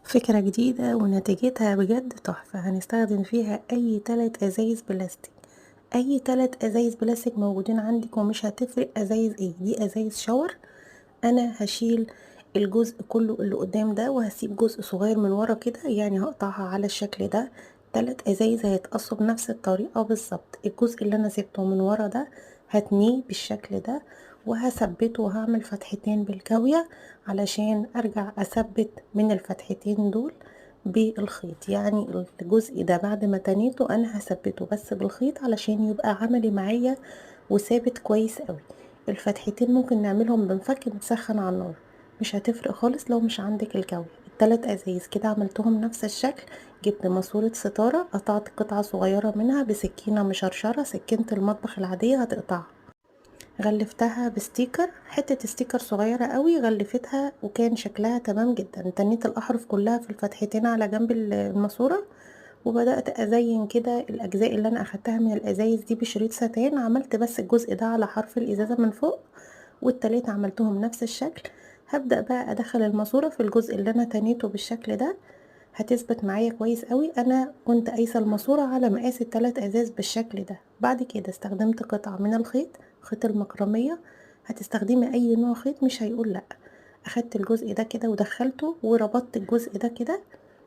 فكرة جديدة ونتيجتها بجد تحفة. هنستخدم فيها أي 3 أزايز بلاستيك، أي 3 أزايز بلاستيك موجودين عندك، ومش هتفرق أزايز ايه. دي أزايز شاور. أنا هشيل الجزء كله اللي قدام ده، وهسيب جزء صغير من ورا كده، يعني هقطعها على الشكل ده. 3 أزايز هيتقصوا بنفس الطريقة بالظبط. الجزء اللي أنا سبته من ورا ده هتنيه بالشكل ده، وهثبته وهعمل فتحتين بالكاوية علشان ارجع اثبت من الفتحتين دول بالخيط. يعني الجزء ده بعد ما تنيته انا هثبته بس بالخيط علشان يبقى عملي معايا وثابت كويس قوي. الفتحتين ممكن نعملهم بمفك متسخن على النار، مش هتفرق خالص لو مش عندك الكاوية. التلات ازايز كده عملتهم نفس الشكل. جبت ماسورة ستارة، قطعت قطعة صغيرة منها بسكينة مشرشرة، سكينة المطبخ العادية هتقطعها. غلفتها بستيكر، حتة ستيكر صغيرة قوي غلفتها، وكان شكلها تمام جدا. تنيت الاحرف كلها في الفتحتين على جنب الماسورة، وبدأت ازين كده الاجزاء اللي انا اخدتها من الازايز دي بشريط ستان. عملت بس الجزء ده على حرف الازازة من فوق، والتلاتة عملتهم نفس الشكل. هبدأ بقى ادخل الماسورة في الجزء اللي انا تنيته بالشكل ده. هتثبت معايا كويس قوي. انا كنت قايسه الماسوره على مقاس التلات ازاز بالشكل ده. بعد كده استخدمت قطعه من الخيط، خيط المكرميه. هتستخدمي اي نوع خيط مش هيقول لا. اخدت الجزء ده كده ودخلته وربطت الجزء ده كده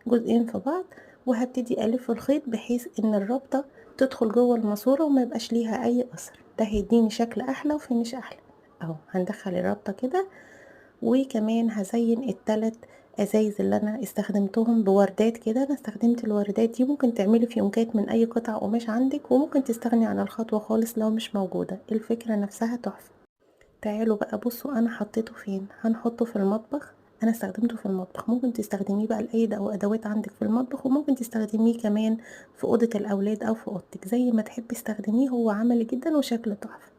جزئين في بعض، وهبتدي الف الخيط بحيث ان الرابطه تدخل جوه الماسوره وما يبقاش ليها اي اثر. ده هيديني شكل احلى وفينش احلى. اهو هندخل الرابطه كده، وكمان هزين التلات ازايز اللي انا استخدمتهم بوردات كده. انا استخدمت الوردات دي، ممكن تعملي فيونكات من اي قطع قماش عندك، وممكن تستغني عن الخطوة خالص لو مش موجودة. الفكرة نفسها تحفة. تعالوا بقى بصوا انا حطيته فين. هنحطه في المطبخ. انا استخدمته في المطبخ، ممكن تستخدميه بقى لاي او ادوات عندك في المطبخ، وممكن تستخدميه كمان في اوضة الاولاد او في اوضتك، زي ما تحبي استخدميه. هو عملي جدا وشكله تحفة.